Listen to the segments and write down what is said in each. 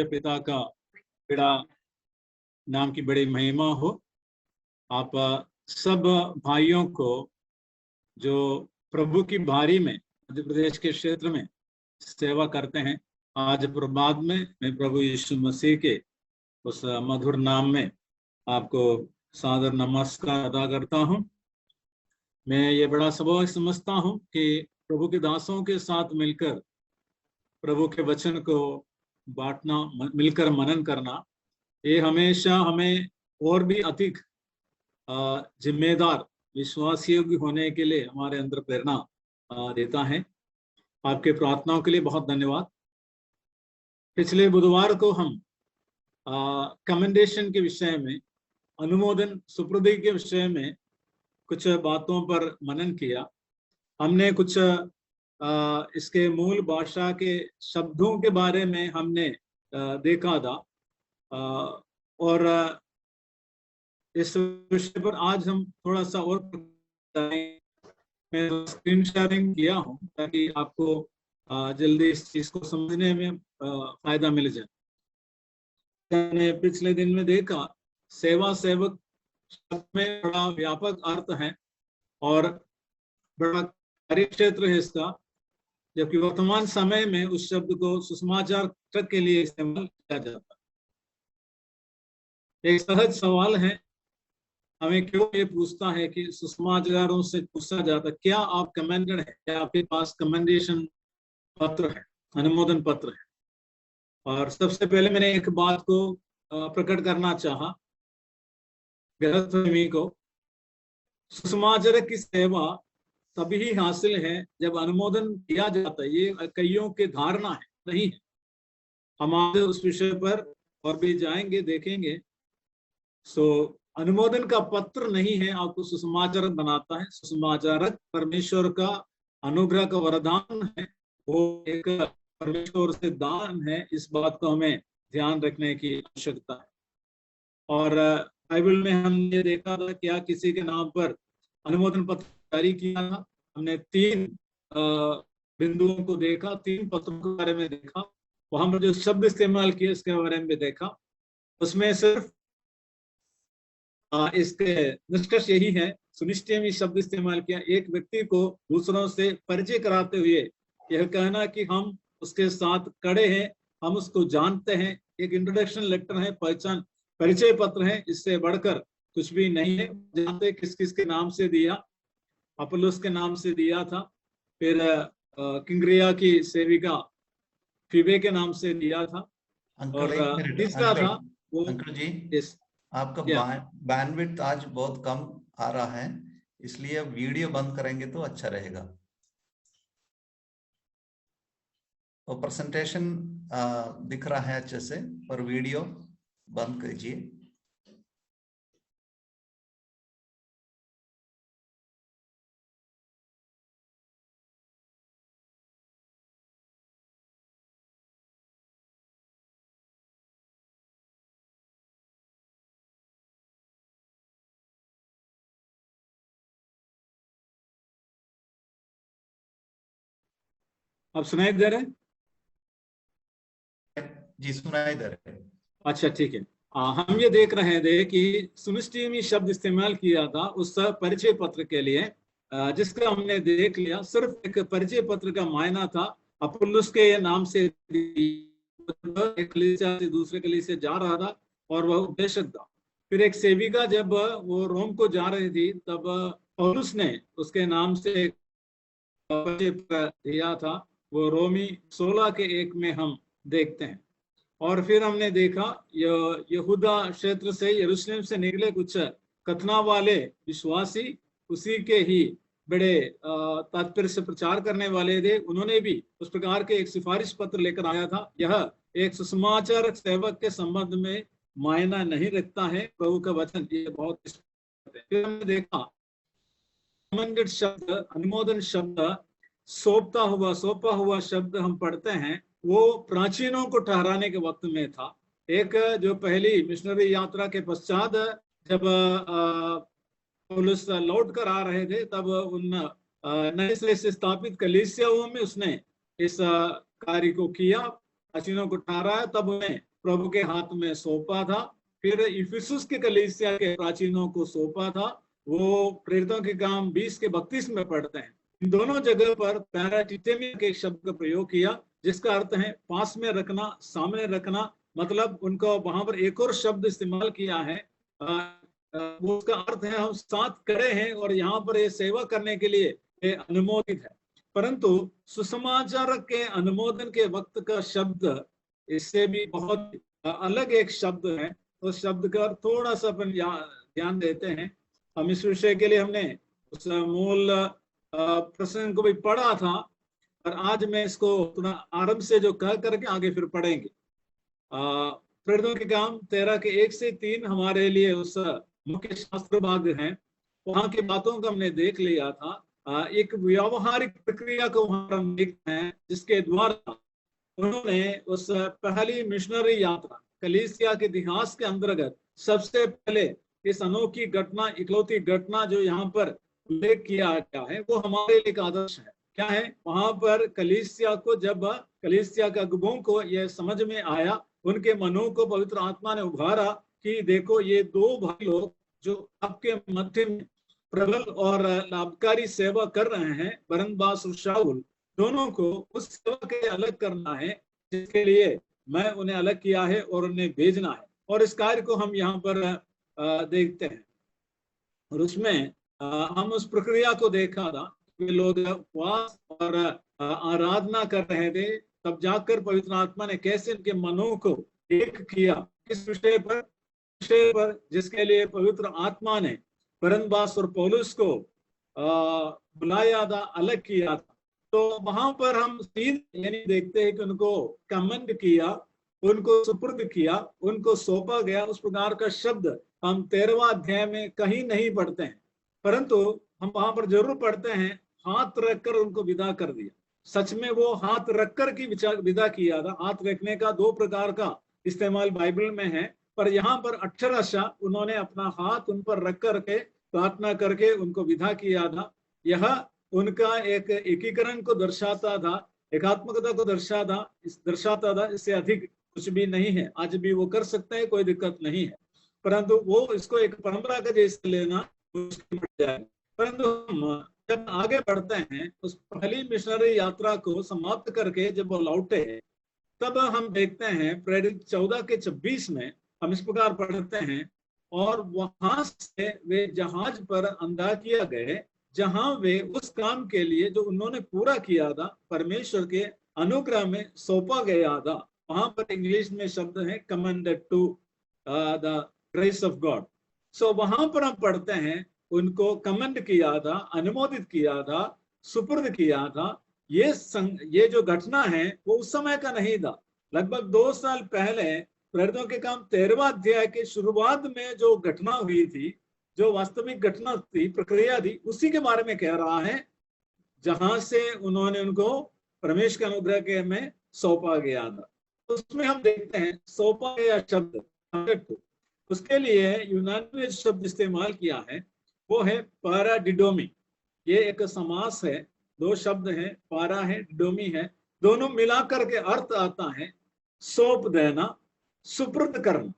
पिता का बड़ा नाम की बड़ी महिमा हो। आप सब भाइयों को जो प्रभु की भारी में मध्य प्रदेश के क्षेत्र में सेवा करते हैं, आज प्रभात में मैं प्रभु यीशु मसीह के उस मधुर नाम में आपको सादर नमस्कार अदा करता हूं। मैं ये बड़ा सौभाग्य समझता हूं कि प्रभु के दासों के साथ मिलकर प्रभु के वचन को बांटना, मिलकर मनन करना, ये हमेशा हमें और भी अधिक जिम्मेदार विश्वासियों होने के लिए हमारे अंदर प्रेरणा देता है। आपके प्रार्थनाओं के लिए बहुत धन्यवाद। पिछले बुधवार को हम कमेंडेशन के विषय में, अनुमोदन सुपुर्दी के विषय में कुछ बातों पर मनन किया। हमने कुछ इसके मूल भाषा के शब्दों के बारे में हमने देखा था, और इस विषय पर आज हम थोड़ा सा और मैं स्क्रीन शेयरिंग किया हूं ताकि आपको जल्दी इस चीज को समझने में फायदा मिल जाए। मैंने पिछले दिन में देखा, सेवा सेवक शब्द में बड़ा व्यापक अर्थ है और बड़ा कार्य क्षेत्र है इसका, जबकि वर्तमान समय में उस शब्द को सुसमाचार तक के लिए इस्तेमाल किया जाता है। एक सहज सवाल है, हमें क्यों ये पूछता है कि सुसमाचारों से पूछा जाता, क्या आप कमेंडेड है, क्या आपके पास कमेंडेशन पत्र है, अनुमोदन पत्र है। और सबसे पहले मैंने एक बात को प्रकट करना चाहा, गलतफहमी को। सुसमाचार की सेवा तभी हासिल है जब अनुमोदन किया जाता है। ये कईयों की धारणा है, नहीं है। हम आज उस विषय पर और भी जाएंगे, देखेंगे। अनुमोदन का पत्र नहीं है आपको सुसमाचारक बनाता है। सुसमाचारक परमेश्वर का अनुग्रह का वरदान है, वो एक परमेश्वर से दान है। इस बात को हमें ध्यान रखने की आवश्यकता है। और बाइबल में हमने देखा था, क्या किसी के नाम पर अनुमोदन पत्र जारी किया था। हमने 3 बिंदुओं को देखा, 3 पत्रों के बारे में देखा। वहां पर जो शब्द इस्तेमाल किए इसके बारे में देखा। उसमें सिर्फ इसके निष्कर्ष यही है, सुनिश्चय में शब्द इस्तेमाल किया, एक व्यक्ति को दूसरों से परिचय कराते हुए यह कहना कि हम उसके साथ खड़े हैं, हम उसको जानते हैं। एक इंट्रोडक्शन लेटर है, पहचान परिचय पत्र है। इससे बढ़कर कुछ भी नहीं है। जानते किस किस के नाम से दिया, अपोलोस के नाम से दिया था, फिर किंग्रिया की सेविका फीबे के नाम से दिया था, और तीसरा था वो अंकल जी, आपका बैंडविड्थ आज बहुत कम आ रहा है, इसलिए वीडियो बंद करेंगे तो अच्छा रहेगा। और प्रेजेंटेशन दिख रहा है अच्छे से, पर वीडियो बंद कीजिए। अब सुनाई दे रहे? जी सुनाई दे रहे। अच्छा, ठीक है। हम ये देख रहे थे कि सुनिश्चय शब्द इस्तेमाल किया था उस परिचय पत्र के लिए, जिसका हमने देख लिया। सिर्फ एक परिचय पत्र का मायना था, अपुल्लुस के नाम से एक कलीसिया से दूसरे कलीसिया जा रहा था और वह उपदेशक था। फिर एक सेविका जब वो रोम को जा रही थी, तब पौलुस ने उसके नाम से एक परिचय पत्र दिया था। वो रोमी 16:1 में हम देखते हैं। और फिर हमने देखा यहूदा क्षेत्र से, यरूशलेम से निकले कुछ कथना वाले विश्वासी, उसी के ही बड़े तात्पर्य से प्रचार करने वाले थे। उन्होंने भी उस प्रकार के एक सिफारिश पत्र लेकर आया था। यह एक सुसमाचार सेवक के संबंध में मायना नहीं रखता है, प्रभु का वचन ये बहुत। फिर हमने देखा कमेंडेड शब्द, अनुमोदन शब्द, सौंपा हुआ शब्द हम पढ़ते हैं, वो प्राचीनों को ठहराने के वक्त में था। एक जो पहली मिशनरी यात्रा के पश्चात जब पौलुस लौट कर आ रहे थे, तब उन नए से स्थापित कलीसियाओं में उसने इस कार्य को किया। प्राचीनों को ठहराया, तब उन्हें प्रभु के हाथ में सौंपा था। फिर इफिसुस के कलीसिया के प्राचीनों को सौंपा था। वो प्रेरितों के काम 20 के 32 में पढ़ते हैं। इन दोनों जगह पर पैराटिटेमिया के शब्द का प्रयोग किया, जिसका अर्थ है पास में रखना, सामने रखना। मतलब उनको वहां पर एक और शब्द इस्तेमाल किया है, वो उसका अर्थ है हम साथ खड़े हैं और यहाँ पर ये सेवा करने के लिए ये अनुमोदित है। परंतु सुसमाचार के अनुमोदन के वक्त का शब्द इससे भी बहुत अलग एक शब्द है। उस शब्द का थोड़ा सा अपन ध्यान देते हैं। हम इस विषय के लिए हमने उस मूल प्रसंग को भी पढ़ा था, और आज मैं इसको थोड़ा आरंभ से जो कह करके आगे फिर पढ़ेंगे। प्रेरितों के काम 13 के 1 से 3 हमारे लिए उस मुख्य शास्त्र भाग है। वहां की बातों को हमने देख लिया था। एक व्यावहारिक प्रक्रिया को वहां पर हम देखते हैं, जिसके द्वारा उन्होंने उस पहली मिशनरी यात्रा कलीसिया के इतिहास के अंतर्गत सबसे पहले इस अनोखी घटना, इकलौती घटना जो यहाँ पर उल्लेख किया गया है, वो हमारे लिए एक आदर्श है। क्या है? वहां पर कलीसिया को, जब कलीसिया के अगुवों को यह समझ में आया, उनके मनों को पवित्र आत्मा ने उभारा कि देखो ये दो भाई लोग जो आपके मध्य में प्रबल और लाभकारी सेवा कर रहे हैं, बरनबास और शाऊल, दोनों को उस सेवा के अलग करना है जिसके लिए मैं उन्हें अलग किया है और उन्हें भेजना है। और इस कार्य को हम यहाँ पर देखते हैं। और उसमें हम उस प्रक्रिया को देखा था। वे लोग उपवास और आराधना कर रहे थे, तब जाकर पवित्र आत्मा ने कैसे उनके मनों को एक किया इस विषय पर जिसके लिए पवित्र आत्मा ने बरनबास और पौलुस को बुलाया था, अलग किया था। तो वहां पर हम यानी देखते हैं कि उनको कमेंड किया, उनको सुपुर्द किया, उनको सौंपा गया। उस प्रकार का शब्द हम 13वां अध्याय में कहीं नहीं पढ़ते हैं, परंतु हम वहां पर जरूर पढ़ते हैं, हाथ रखकर उनको विदा कर दिया। सच में वो हाथ रखकर की विदा किया था। हाथ रखने का 2 प्रकार का इस्तेमाल बाइबल में है, पर यहाँ पर अक्षरशः उन्होंने अपना हाथ उन पर रख करके प्रार्थना करके उनको विदा किया था। यह उनका एक एकीकरण को दर्शाता था, एकात्मकता को दर्शाता था। इससे अधिक कुछ भी नहीं है। आज भी वो कर सकते हैं, कोई दिक्कत नहीं है, परंतु वो इसको एक परंपरा का जैसे लेना मुश्किल पड़ जाएगा। परंतु हम जब आगे बढ़ते हैं, उस पहली मिशनरी यात्रा को समाप्त करके जब वो लौटे, तब हम देखते हैं प्रेरित 14 के 26 में हम इस प्रकार पढ़ते हैं, और वहां से वे जहाज पर अंताकिया गए, जहां वे उस काम के लिए जो उन्होंने पूरा किया था, परमेश्वर के अनुग्रह में सौंपा गया था। वहां पर इंग्लिश में शब्द है commended to the grace of God. So वहां पर हम पढ़ते हैं उनको कमेंड किया था, अनुमोदित किया था, सुपुर्द किया था। ये जो घटना है वो उस समय का नहीं था। लगभग 2 साल पहले प्रेरितों के काम 13वां अध्याय के शुरुआत में जो घटना हुई थी, जो वास्तविक घटना थी, प्रक्रिया थी, उसी के बारे में कह रहा है, जहां से उन्होंने उनको परमेश्वर के अनुग्रह के में सौंपा गया था। उसमें हम देखते हैं सौंपा गया शब्द, उसके लिए यूनानी में शब्द इस्तेमाल किया है वो है पाराडिडोमी। ये एक समास है, 2 शब्द हैं, पारा है, डिडोमी है। दोनों मिलाकर के अर्थ आता है सौंप देना, सुपुर्द करना।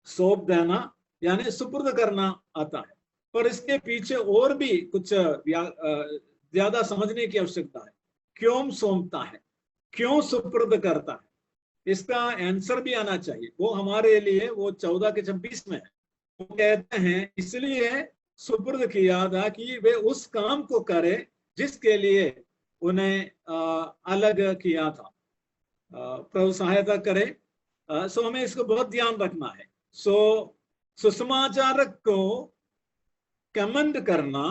सौंप देना यानी सुपुर्द करना आता है, पर इसके पीछे और भी कुछ ज्यादा समझने की आवश्यकता है। क्यों सौंपता है, क्यों सुपुर्द करता है, इसका आंसर भी आना चाहिए। वो हमारे लिए वो 14 के 26 में है। वो कहते हैं इसलिए सुपुर्द किया था कि वे उस काम को करें जिसके लिए उन्हें अलग किया था। प्रभु सहायता करे। सो हमें इसको बहुत ध्यान रखना है। सो सुसमाचारक को कमेंड करना,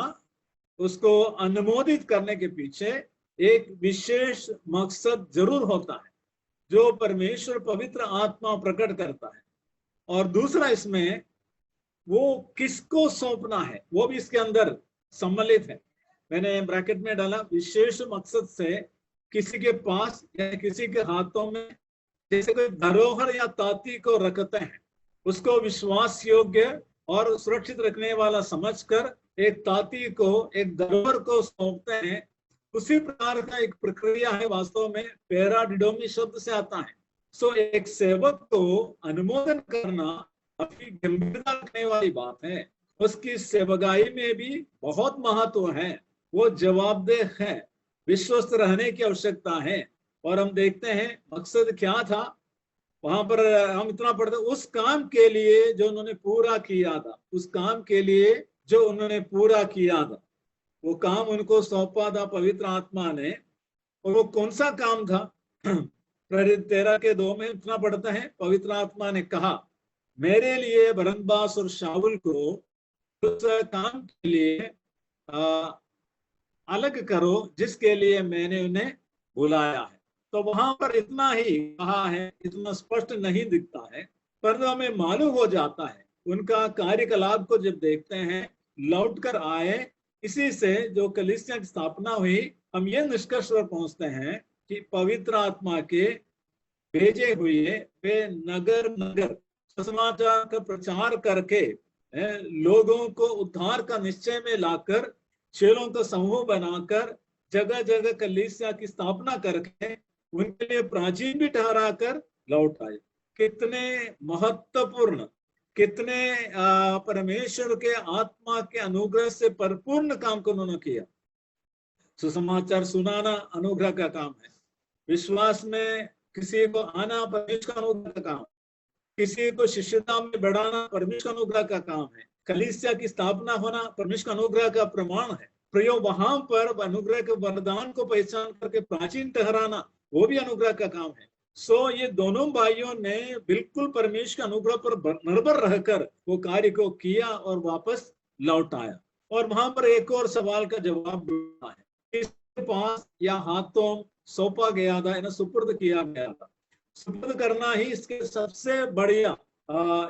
उसको अनुमोदित करने के पीछे एक विशेष मकसद जरूर होता है जो परमेश्वर पवित्र आत्मा प्रकट करता है। और दूसरा इसमें वो किसको सौंपना है वो भी इसके अंदर सम्मिलित है। मैंने ब्रैकेट में डाला, विशेष मकसद से किसी के पास या किसी के हाथों में, जैसे कोई धरोहर या ताती को रखते हैं, उसको विश्वास योग्य और सुरक्षित रखने वाला समझकर एक ताती को, एक धरोहर को सौंपते हैं। उसी प्रकार का एक प्रक्रिया है वास्तव में पैराडिडोमी शब्द से आता है। सो एक सेवक को अनुमोदन करना काफी गंभीरता रखने वाली बात है। उसकी सेवकाई में भी बहुत महत्व है, वो जवाबदेह है, विश्वस्त रहने की आवश्यकता है। और हम देखते हैं मकसद क्या था वहां पर, हम इतना पढ़ते उस काम के लिए जो उन्होंने पूरा किया था, उस काम के लिए जो उन्होंने पूरा किया था, वो काम उनको सौंपा था पवित्र आत्मा ने। और वो कौन सा काम था? प्रेरित 13:2 में इतना पढ़ते हैं, पवित्र आत्मा ने कहा मेरे लिए बरनबास और शाऊल को उस काम के लिए अलग करो जिसके लिए मैंने उन्हें बुलाया है। तो वहां पर इतना ही कहा है, इतना स्पष्ट नहीं दिखता है, पर हमें मालूम हो जाता है उनका कार्यकलाप को जब देखते हैं, लौट कर आए। इसी से जो कलीसिया की स्थापना हुई, हम ये निष्कर्ष पर पहुंचते हैं कि पवित्र आत्मा के भेजे हुए वे नगर नगर सुसमाचार का प्रचार करके लोगों को उद्धार का निश्चय में लाकर, चेलों का समूह बनाकर, जगह जगह कलीसिया की स्थापना करके उनके लिए प्राचीन भी ठहराकर लौट आए। कितने महत्वपूर्ण, कितने परमेश्वर के आत्मा के अनुग्रह से परिपूर्ण काम को उन्होंने किया। सुसमाचार सुनाना अनुग्रह का काम है, विश्वास में किसी को आना परमेश्वर का अनुग्रह का काम, किसी को शिष्यता में बढ़ाना परमेश्वर का अनुग्रह का काम है, कलीसिया की स्थापना होना परमेश्वर का अनुग्रह का प्रमाण है। प्रयोग वहां पर अनुग्रह के वरदान को पहचान करके प्राचीन ठहराना, वो भी अनुग्रह का काम है। सो ये दोनों भाइयों ने बिल्कुल परमेश्वर के अनुग्रह पर निर्भर रहकर वो कार्य को किया और वापस लौट आया। और वहां पर एक और सवाल का जवाब है, किसके पास या हाथों सौंपा गया था, इन्हें सुपुर्द किया गया था। सुपुर्द करना ही इसके सबसे बढ़िया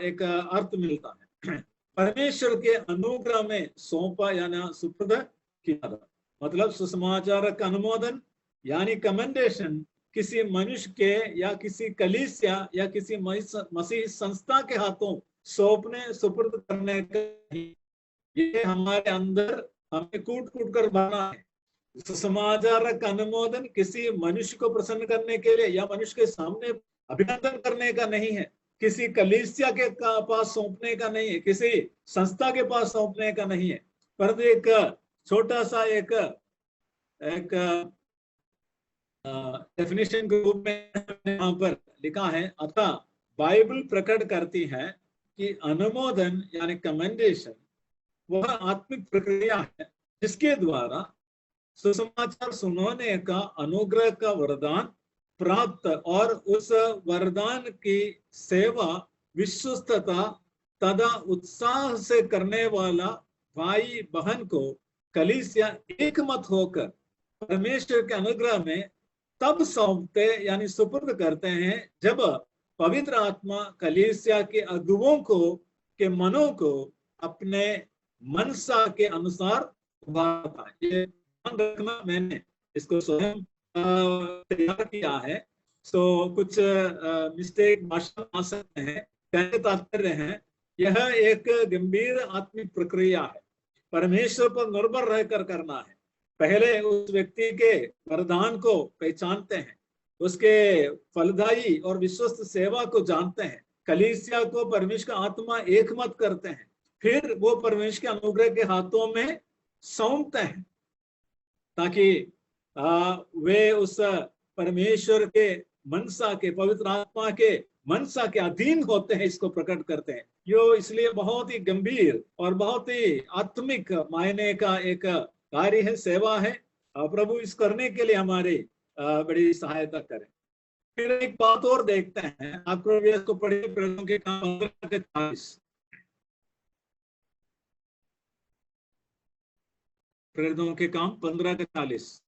एक अर्थ मिलता है। परमेश्वर के अनुग्रह में सौंपा यानी सुपुर्द किया था, मतलब सुसमाचार का अनुमोदन यानी कमेंडेशन किसी मनुष्य के या किसी कलीसिया या किसी मसीह संस्था के हाथों सौंपने सुपुर्द करने का, ये हमारे अंदर हमें कूट कूट कर भरना है। सुसमाचार का अनुमोदन किसी मनुष्य को प्रसन्न करने के लिए या मनुष्य के सामने अभिनंदन करने का नहीं है, किसी कलीसिया के पास सौंपने का नहीं है, किसी संस्था के पास सौंपने का नहीं है, परंतु एक छोटा सा एक डेफिनेशन के रूप में यहाँ पर लिखा है। अतः बाइबल प्रकट करती है कि अनुमोदन यानी कमेंडेशन वह आत्मिक प्रक्रिया है जिसके द्वारा सुसमाचार सुनाने का अनुग्रह का वरदान प्राप्त और उस वरदान की सेवा विश्वस्तता तथा उत्साह से करने वाला भाई बहन को कलीसिया एकमत होकर परमेश्वर के अनुग्रह में तब सौंपते यानी सुपुर्द करते हैं जब पवित्र आत्मा कलीसिया के अगुवों को के मनों को अपने मनसा के अनुसार उभारता है। ये ध्यान रखना, मैंने इसको स्वयं तैयार किया है। सो कुछ मिस्टेक भाषा आ सकते हैं, कहने तात्पर्य है यह एक गंभीर आत्मिक प्रक्रिया है, परमेश्वर पर निर्भर रहकर करना है। पहले उस व्यक्ति के वरदान को पहचानते हैं, उसके फलदायी और विश्वस्त सेवा को जानते हैं, कलीसिया को परमेश्वर का आत्मा एकमत करते हैं, फिर वो परमेश्वर के अनुग्रह के हाथों में सौंपते हैं ताकि वे उस परमेश्वर के मनसा के, पवित्र आत्मा के मनसा के अधीन होते हैं, इसको प्रकट करते हैं। यो इसलिए बहुत ही गंभीर और बहुत ही आत्मिक मायने का एक कार्य है, सेवा है। प्रभु इस करने के लिए हमारी बड़ी सहायता करें। फिर एक बात और देखते हैं, आपको इसको पढ़िए, प्रेरितों के काम 15:40। प्रेरितों के काम 15:40।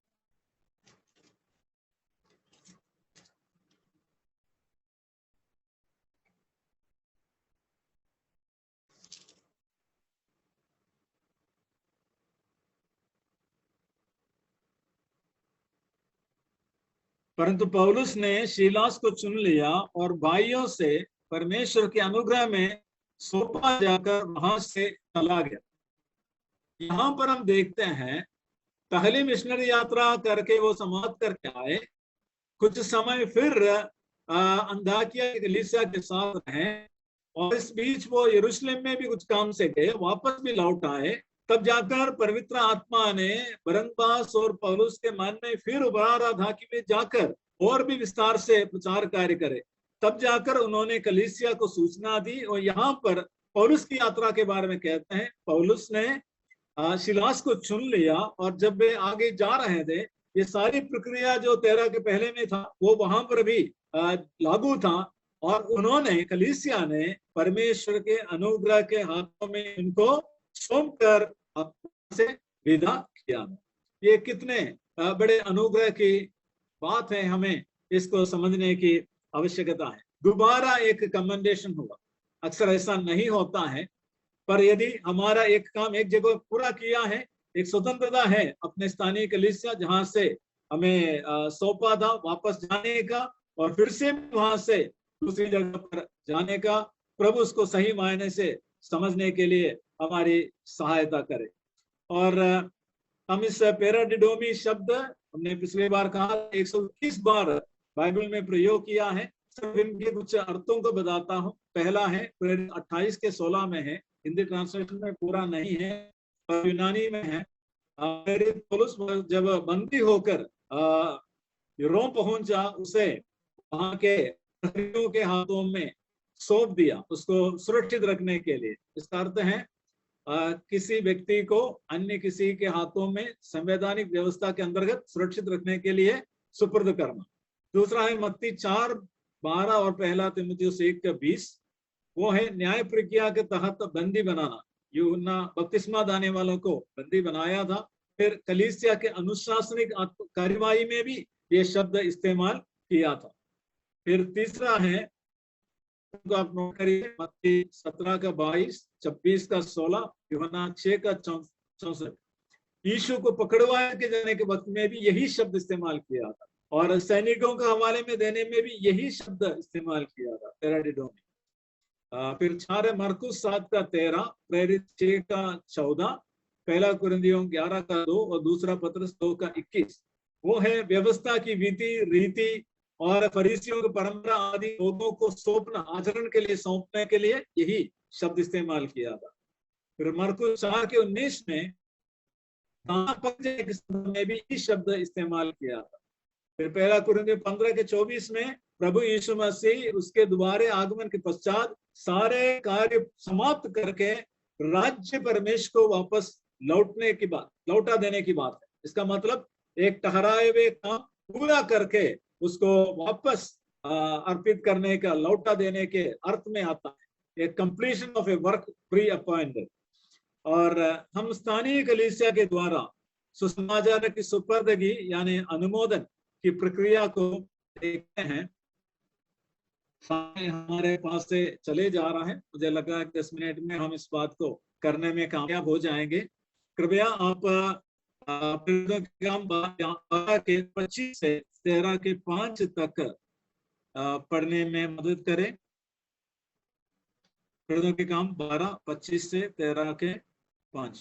परंतु पौलुस ने शीलास को चुन लिया और भाइयों से परमेश्वर के अनुग्रह में सौंपा जाकर वहां से चला गया। यहां पर हम देखते हैं पहली मिशनरी यात्रा करके वो समाप्त करके आए, कुछ समय फिर अंताकिया कलीसिया के साथ रहे, और इस बीच वो यरूशलेम में भी कुछ काम से गए, वापस भी लौट आए। तब जाकर पवित्र आत्मा ने बरनबास और पौलुस के मन में फिर उभरा रहा था कि वे जाकर और भी विस्तार से प्रचार कार्य करे। तब जाकर उन्होंने कलीसिया को सूचना दी, और यहाँ पर पौलुस की यात्रा के बारे में कहते हैं, पौलुस ने शिलास को चुन लिया, और जब वे आगे जा रहे थे, ये सारी प्रक्रिया जो 13 के पहले में था वो वहां पर भी लागू था, और उन्होंने, कलीसिया ने परमेश्वर के अनुग्रह के हाथों में इनको सौंप कर से विदा किया। ये कितने बड़े अनुग्रह की बात है, हमें इसको समझने की आवश्यकता है। दोबारा एक कमेंडेशन हुआ, अक्सर ऐसा नहीं होता है, पर यदि हमारा एक काम एक जगह पूरा किया है, एक स्वतंत्रता है अपने स्थानीय कलीसिया जहां से हमें सौंपा था वापस जाने का, और फिर से वहां से दूसरी जगह पर जाने का, प्रभु उसको सही मायने से समझने के लिए हमारी सहायता करे। और हम इस पैराडिडोमी शब्द हमने पिछली बार कहा 121 बार बाइबल में प्रयोग किया है। सिर्फ इनके कुछ अर्थों को बताता हूँ। पहला है 28 के 16 में है, हिंदी ट्रांसलेशन में पूरा नहीं है पर यूनानी में है। पौलुस जब बंदी होकर रोम पहुंचा, उसे वहां के प्रहरियों के हाथों में सौंप दिया, उसको सुरक्षित रखने के लिए। इसका अर्थ है किसी व्यक्ति को अन्य किसी के हाथों में संवैधानिक व्यवस्था के अंतर्गत सुरक्षित रखने के लिए सुपुर्द करना। दूसरा है मत्ती 4:12 और पहला तीमुथियुस 1:20, वो है न्याय प्रक्रिया के तहत बंदी बनाना। यूहन्ना बपतिस्मा देने वालों को बंदी बनाया था। फिर कलीसिया के अनुशासनिक कार्यवाही में भी ये शब्द इस्तेमाल किया था। फिर तीसरा है, तो आप नोट करिए, मत्ती 17:22, 26:16, यूहन्ना 6:64। यीशु को पकड़वाए के जाने के वक्त में भी यही शब्द इस्तेमाल किया था, और सैनिकों के हवाले में देने में भी यही शब्द इस्तेमाल किया था, पैराडिडोमी। फिर 4 मरकुस 7:13, प्रेरित 6:14, पहला कुरिन्थियों 11:2 और दूसरा पत्रस 2:21। वो है व्यवस्था की विधि रीति और फरीसियों की परंपरा आदि लोगों को सौंपना, आचरण के लिए सौंपने के लिए यही शब्द इस्तेमाल किया था। फिर मरकुस 4:19 में में भी यही शब्द इस्तेमाल किया था। फिर पहला कुरिन्थियों 15:24 में प्रभु यीशु मसीह उसके दोबारा आगमन के पश्चात सारे कार्य समाप्त करके राज्य परमेश्वर को वापस लौटने की बात, लौटा देने की बात है। इसका मतलब एक ठहराए हुए काम पूरा करके उसको वापस अर्पित करने का, लौटा देने के अर्थ में आता है, एक completion of A work pre appointed. और हम स्थानीय कलीसिया के द्वारा सुसमाचार की सुपर्दगी यानी अनुमोदन की प्रक्रिया को देखते हैं। हमारे पास से चले जा रहा है, मुझे लगा 10 मिनट में हम इस बात को करने में कामयाब हो जाएंगे। कृपया आप काम 12 के 25 से 13 के 5 तक पढ़ने में मदद करें। प्रेरितों के काम 12:25 से 13 के 5।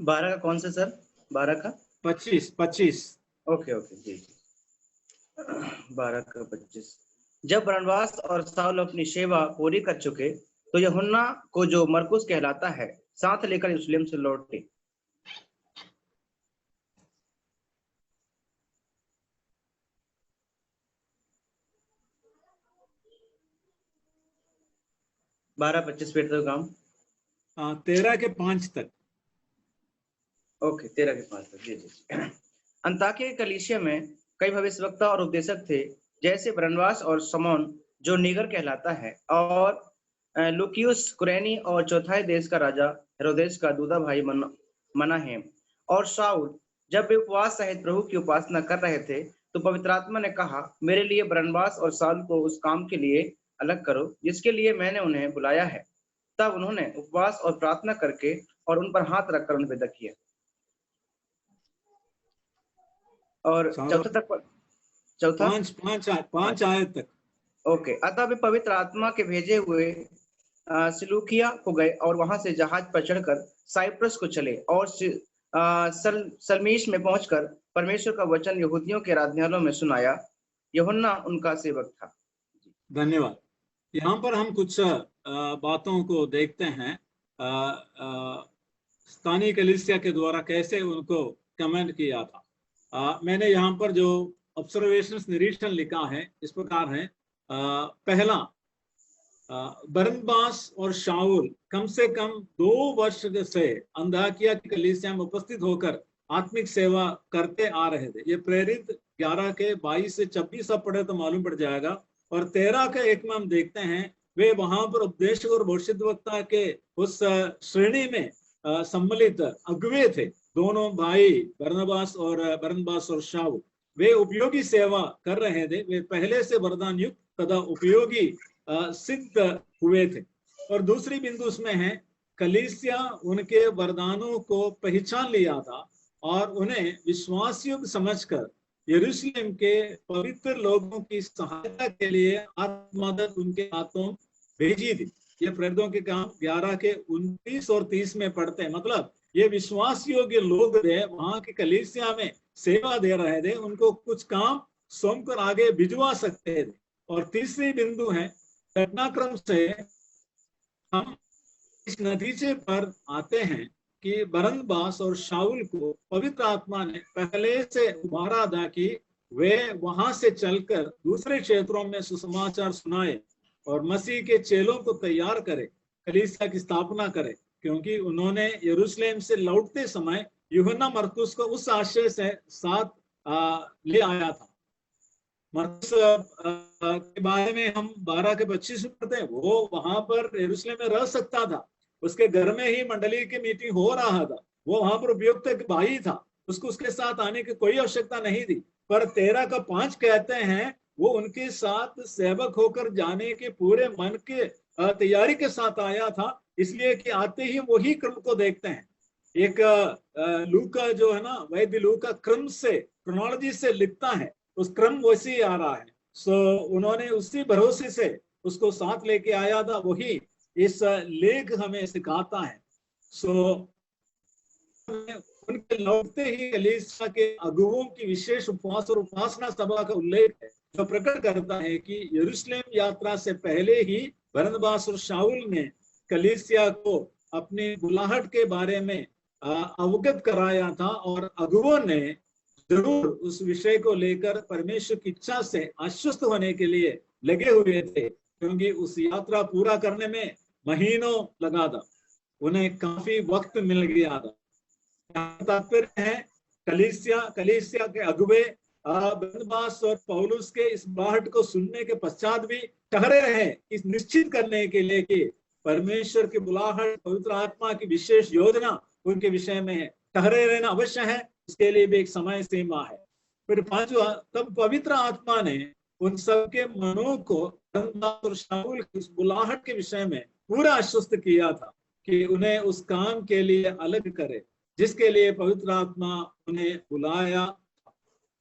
बारह का कौन सा सर? 12 का 25। ओके जी 12 का 25। जब बरनबास और साउल अपनी सेवा पूरी कर चुके तो यूहन्ना को, जो मरकुस कहलाता है, साथ लेकर यरूशलेम से लौटे। बारह 25 पेट तक काम 13 के 5 तक। ओके 13 के 5 तक जी। अंताकिया कलीसिया में कई भविष्यवक्ता और उपदेशक थे, जैसे बरनबास और शमौन जो नीगर कहलाता है, और लुकियुस कुरैनी और चौथाई देश का राजा हेरोदेस का दूधा भाई मनाहेम। और शाऊल जब वे उपवास सहित प्रभु की उपासना कर रहे थे तो पवित्र आत्मा ने कहा, मेरे लिए बरनबास और शाऊल को उस काम के लिए अलग करो जिसके लिए मैंने उन्हें बुलाया है। तब उन्होंने उपवास और प्रार्थना करके और उन पर हाथ रखकर उन्हें विदा किया। और चौथा 5 आयत तक। ओके, अतः वे पवित्र आत्मा के भेजे हुए सिलूकिया को गए और वहां से जहाज पर चढ़कर साइप्रस को चले और सलमीश में पहुंचकर परमेश्वर का वचन यहूदियों के आराधनालयों में सुनाया। यूहन्ना उनका सेवक था। धन्यवाद। यहाँ पर हम कुछ बातों को देखते हैं, स्थानीय कलीसिया के द्वारा कैसे उनको कमेंट किया था। मैंने यहाँ पर जो ऑब्जर्वेशंस, निरीक्षण लिखा है इस प्रकार है। पहला, बरनबास और शाऊल कम से कम 2 वर्ष से अंताकिया की कलीसिया में उपस्थित होकर आत्मिक सेवा करते आ रहे थे। ये प्रेरित 11 के 22 से 26 आप पढ़े तो मालूम पड़ जाएगा। और 13 के 1 में हम देखते हैं वे वहां पर उपदेशक और भविष्यद्वक्ता के उस श्रेणी में सम्मिलित अगुवे थे। दोनों भाई बरनबास और शाऊल वे उपयोगी सेवा कर रहे थे। वे पहले से वरदान युक्त तथा उपयोगी सिद्ध हुए थे। और दूसरी बिंदु उसमें है, कलीसिया उनके वरदानों को पहचान लिया था और उन्हें विश्वास योग्य समझकर यरूशलेम के पवित्र लोगों की सहायता के लिए आत्मदत उनके हाथों भेजी थी। ये प्रेरितों के काम 11 के 29 और 30 में पढ़ते हैं। मतलब ये विश्वास योग्य लोग थे, वहां की कलीसिया में सेवा दे रहे थे, उनको कुछ काम सौंप कर आगे भिजवा सकते थे। और तीसरी बिंदु है, घटनाक्रम से हम इस नतीजे पर आते हैं कि बरनबास और शाऊल को पवित्र आत्मा ने पहले से उभारा था कि वे वहां से चलकर दूसरे क्षेत्रों में सुसमाचार सुनाए और मसीह के चेलों को तैयार करे, कलीसिया की स्थापना करे। क्योंकि उन्होंने यरूशलेम से लौटते समय यूहन्ना मरकुस को उस आशय से साथ ले आया था। मरकुस के बारे में हम 12 के 25 में पढ़ते हैं। वो वहां पर यरूशलेम में रह सकता था, उसके घर में ही मंडली की मीटिंग हो रहा था, वो वहां पर उपयुक्त एक भाई था, उसको उसके साथ आने की कोई आवश्यकता नहीं थी। पर 13 का 5 कहते हैं वो उनके साथ सेवक होकर जाने के पूरे मन के तैयारी के साथ आया था, इसलिए कि आते ही वही क्रम को देखते हैं। एक लूका जो है ना, वैद्य लूका क्रम से, क्रोनोलॉजी से लिखता है, उस क्रम वैसे ही आ रहा है। सो उन्होंने उसी भरोसे से उसको साथ लेके आया था, वही इस लेख हमें सिखाता है। सो उनके लौटते ही कलीसिया के अगुवों की विशेष उपवास और उपासना सभा का उल्लेख है, जो प्रकट करता है कि यरूशलेम यात्रा से पहले ही बरनबास और शाऊल ने कलीसिया को अपनी बुलाहट के बारे में अवगत कराया था और अगुवों ने जरूर उस विषय को लेकर परमेश्वर की इच्छा से आश्वस्त होने के लिए लगे हुए थे, क्योंकि उस यात्रा पूरा करने में महीनों लगा था, उन्हें काफी वक्त मिल गया था। तात्पर्य है कलीसिया के अगुवे बरनबास और पौलुस के इस बुलाहट को सुनने के पश्चात भी ठहरे रहे, इस निश्चित करने के लिए कि परमेश्वर की बुलाहट, पवित्र आत्मा की विशेष योजना उनके विषय में है। ठहरे रहना अवश्य है, इसके लिए भी एक समय सीमा है। फिर 5वां, तब पवित्र आत्मा ने उन सबके मनों को बरनबास और शाऊल की उस बुलाहट के विषय में पूरा आश्वस्त किया था कि उन्हें उस काम के लिए अलग करे जिसके लिए पवित्र आत्मा उन्हें बुलाया।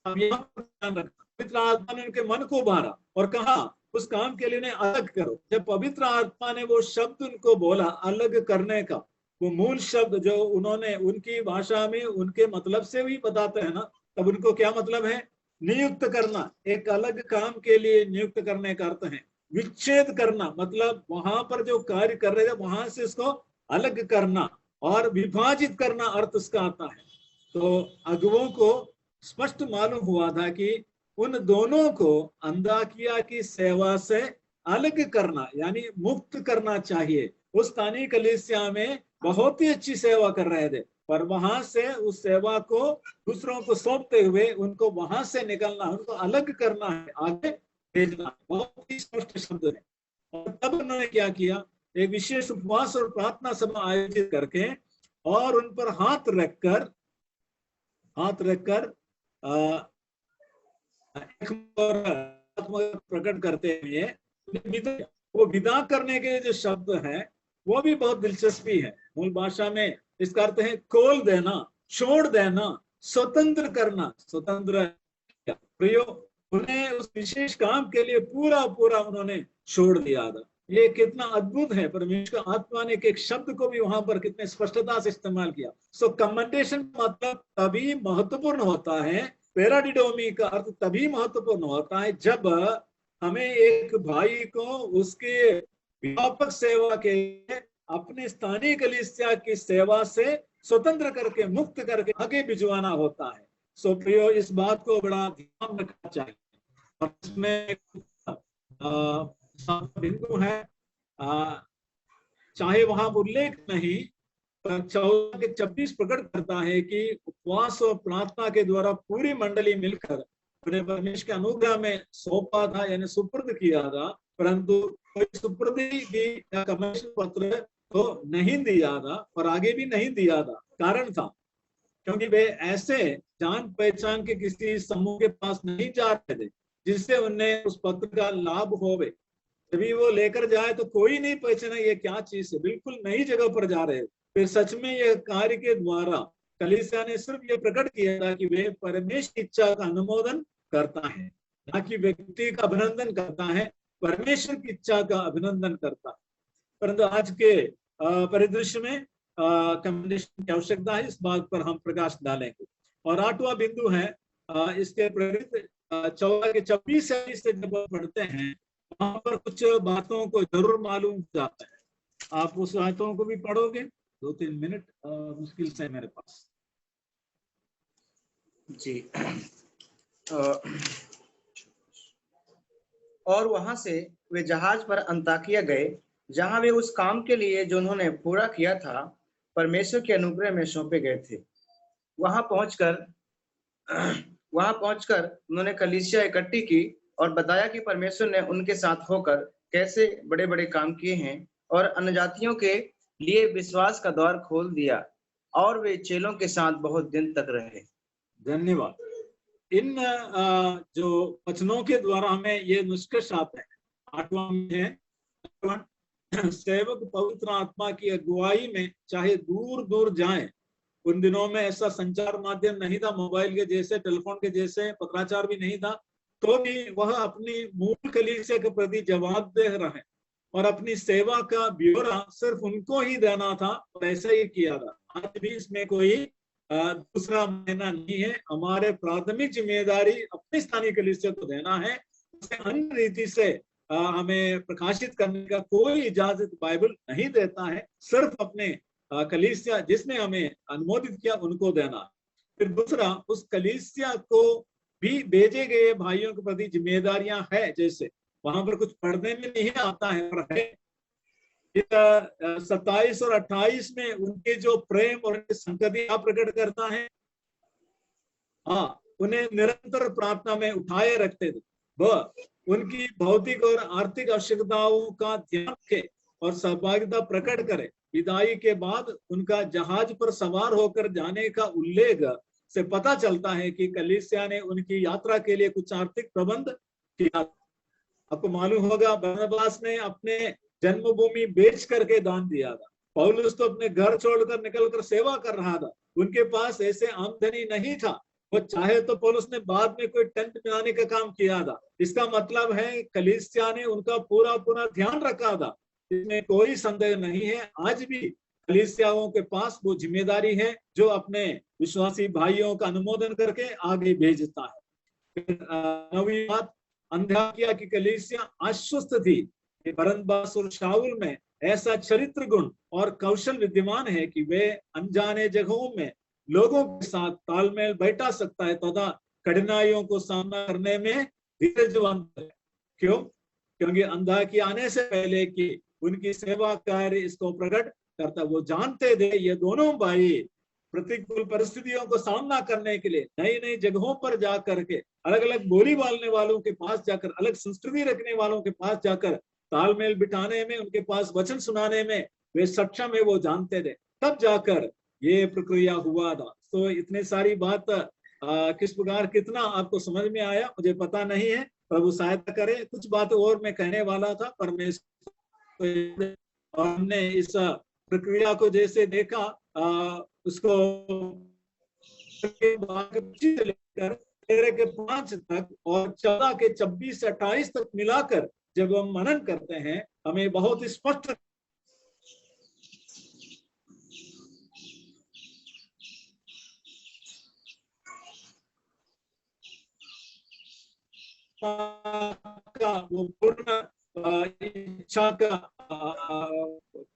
अब यहाँ पर ध्यान रखना, पवित्र आत्मा ने उनके मन को उभारा और कहा उस काम के लिए उन्हें अलग करो। जब पवित्र आत्मा ने वो शब्द उनको बोला अलग करने का, वो मूल शब्द जो उन्होंने उनकी भाषा में उनके मतलब से भी बताते हैं ना, तब उनको क्या मतलब है? नियुक्त करना, एक अलग काम के लिए नियुक्त करने का अर्थ है। विच्छेद करना मतलब वहां पर जो कार्य कर रहे थे वहां से इसको अलग करना, और विभाजित करना अर्थ इसका आता है। तो अगुवों को स्पष्ट मालूम हुआ था कि उन दोनों को अंताकिया की सेवा से अलग करना यानी मुक्त करना चाहिए। उस स्थानीय कलीसिया में बहुत ही अच्छी सेवा कर रहे थे, पर वहां से उस सेवा को दूसरों को सौंपते हुए उनको वहां से निकलना, उनको अलग करना है, आगे भेजना। बहुत ही स्पष्ट शब्द है। और तब उन्होंने क्या किया? एक विशेष उपवास और प्रार्थना सभा आयोजित करके और उन पर हाथ रखकर प्रकट करते हुए वो विदा करने के जो शब्द है वो भी बहुत दिलचस्पी है। मूल भाषा में इसका अर्थ है खोल देना, छोड़ देना, स्वतंत्र करना। स्वतंत्र उन्हें उस विशेष काम के लिए पूरा पूरा उन्होंने छोड़ दिया था। ये कितना अद्भुत है, परमेश्वर का आत्मा ने एक शब्द को भी वहां पर कितने स्पष्टता से इस्तेमाल किया। सो कमेंडेशन मतलब तभी महत्वपूर्ण होता है, पैराडिडोमी का अर्थ तभी महत्वपूर्ण होता है जब हमें एक भाई को उसके व्यापक सेवा के लिए अपने स्थानीय कलीसिया की सेवा से स्वतंत्र करके, मुक्त करके आगे भिजवाना होता है। सो प्रियो, इस बात को बड़ा ध्यान रखना चाहिए। और इसमें बिंदु है, चाहे वहां उल्लेख नहीं, पर 14-26 प्रकट करता है कि उपवास और प्रार्थना के द्वारा पूरी मंडली मिलकर अपने परमेश्वर के अनुग्रह में सौंपा था, यानी सुपुर्द किया था, परंतु कोई सुपुर्दी की कमीशन पत्र तो नहीं दिया था और आगे भी नहीं दिया था। कारण था क्योंकि वे ऐसे जान पहचान के किसी समूह के पास नहीं जा रहे थे जिससे उन्हें उस पत्र का लाभ होवे। जब वो लेकर जाए तो कोई नहीं पहचाना ये क्या चीज है, बिल्कुल नई जगह पर जा रहे। फिर सच में यह कार्य के द्वारा कलीसिया ने सिर्फ ये प्रकट किया था कि वे परमेश्वर की इच्छा का अनुमोदन करता है, ना कि व्यक्ति का अभिनंदन करता है, परमेश्वर की इच्छा का अभिनंदन करता है। परंतु आज के परिदृश्य में कम्युनिकेशन की आवश्यकता है, इस बात पर हम प्रकाश डालेंगे। और 8वां बिंदु है, इसके प्रेरित 14-26 से जब पढ़ते हैं वहां पर कुछ बातों को जरूर मालूम जाता है। आप उस आयतों को भी पढ़ोगे, 2-3 मिनट मुश्किल से मेरे पास। जी। और वहां से वे जहाज पर अंताकिया गए, जहां वे उस काम के लिए जो उन्होंने पूरा किया था परमेश्वर के अनुग्रह में सौंपे गए थे। वहां पहुंचकर उन्होंने कलीसिया इकट्ठी की और बताया कि परमेश्वर ने उनके साथ होकर कैसे बड़े बड़े काम किए हैं और अन्यजातियों के लिए विश्वास का द्वार खोल दिया, और वे चेलों के साथ बहुत दिन तक रहे। धन्यवाद। इन जो वचनों के द्वारा हमें ये निष्कर्ष आता है, 8वां में है, सेवक पवित्र आत्मा की अगुवाई में चाहे दूर दूर जाएं। उन दिनों में ऐसा संचार माध्यम नहीं था, मोबाइल के जैसे, टेलीफोन के जैसे, पत्राचार भी नहीं था, तो भी वह अपनी मूल कलीसिया के प्रति जवाबदेह रहे और अपनी सेवा का ब्यौरा सिर्फ उनको ही देना था और ऐसा ही किया था। आज भी इसमें कोई दूसरा मायना नहीं है। हमारे प्राथमिक जिम्मेदारी अपनी स्थानीय कलीसिया को देना है, उसे अन्य रीति से हमें प्रकाशित करने का कोई इजाजत बाइबल नहीं देता है। सिर्फ अपने कलीसिया जिसने हमें अनुमोदित किया उनको देना। फिर दूसरा, उस कलीसिया को भी भेजे गए भाइयों के प्रति जिम्मेदारियां है, जैसे वहां पर कुछ पढ़ने में नहीं आता है पर है। 27 और 28 में उनके जो प्रेम और संगति प्रकट करता है, उन्हें निरंतर प्रार्थना में उठाए रखते थे। वह उनकी भौतिक और आर्थिक आवश्यकताओं का ध्यान रखे और सहभागिता प्रकट करे। विदाई के बाद उनका जहाज पर सवार होकर जाने का उल्लेख से पता चलता है कि कलीसिया ने उनकी यात्रा के लिए कुछ आर्थिक प्रबंध किया। आपको मालूम होगा, बरनबास ने अपने जन्मभूमि बेच करके दान दिया था। पौलुस तो अपने घर छोड़कर निकलकर सेवा कर रहा था, उनके पास ऐसे आमदनी नहीं था। वो चाहे तो पौलुस ने बाद में कोई टेंट बनाने का काम किया था। इसका मतलब है कलीसिया ने उनका पूरा पूरा ध्यान रखा था, इसमें कोई संदेह नहीं है। आज भी कलीसियाओं के पास वो जिम्मेदारी है जो अपने विश्वासी भाइयों का अनुमोदन करके आगे भेजता है। फिर 9वीं बात, अंताकिया की कलीसिया आश्वस्त थी कि बरनबास और शाऊल में ऐसा चरित्र गुण और कौशल विद्यमान है कि वे अनजाने जगहों में लोगों के साथ तालमेल बैठा सकता है तथा कठिनाइयों को सामना करने में धीरजवंत है। क्यों? क्योंकि अंताकिया आने से पहले कि उनकी सेवा कार्य इसको प्रकट करता, वो जानते थे ये दोनों भाई प्रतिकूल परिस्थितियों को सामना करने के लिए नई नई जगहों पर जाकर के, अलग अलग बोली बोलने वालों के पास जाकर, अलग संस्कृति रखने वालों के पास जाकर तालमेल बिठाने में, उनके पास वचन सुनाने में वे सक्षम है, वो जानते थे। तब जाकर ये प्रक्रिया हुआ था। तो इतनी सारी बात किस प्रकार कितना आपको समझ में आया मुझे पता नहीं है, प्रभु सहायता करे। कुछ बात और मैं कहने वाला था पर मैं और हमने इस प्रक्रिया को जैसे देखा उसको लेकर 13 के 5 तक और 14 के 26 से 28 तक मिलाकर जब हम मनन करते हैं, हमें बहुत स्पष्ट का वो पूर्ण इच्छा का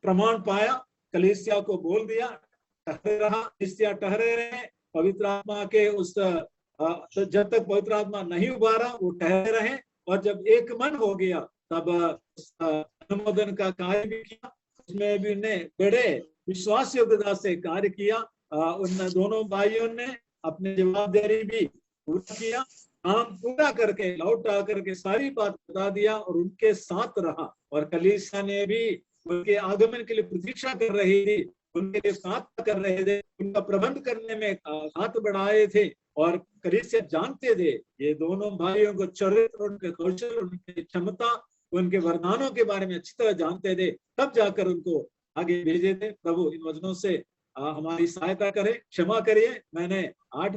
प्रमाण पाया, कलीसिया को बोल दिया, ठहरे रहा, कलीसिया ठहरे रहे, पवित्र आत्मा के उस तो जब तक पवित्र आत्मा नहीं उबारा वो ठहरे रहे, और जब एक मन हो गया तब अनुमोदन का कार्य भी किया, उसमें भी ने बड़े विश्वास योग्यता से कार्य किया। उन दोनों भाइयों ने अपने जवाबदारी भी पूरा किया, काम पूरा करके लौट आकर के सारी बात बता दिया और उनके साथ रहा, और कलीसिया ने भी उनके आगमन के लिए प्रतीक्षा कर रही थी, उनके लिए साथ कर रहे थे, उनका प्रबंध करने में हाथ बढ़ाए थे, और कलीसिया जानते थे ये दोनों भाइयों को चरित्र, उनके कौशल, उनकी क्षमता, उनके वरदानों के बारे में अच्छी तरह जानते थे, तब जाकर उनको आगे भेजे थे। प्रभु इन वचनों से हमारी सहायता करे, क्षमा करिए, मैंने 8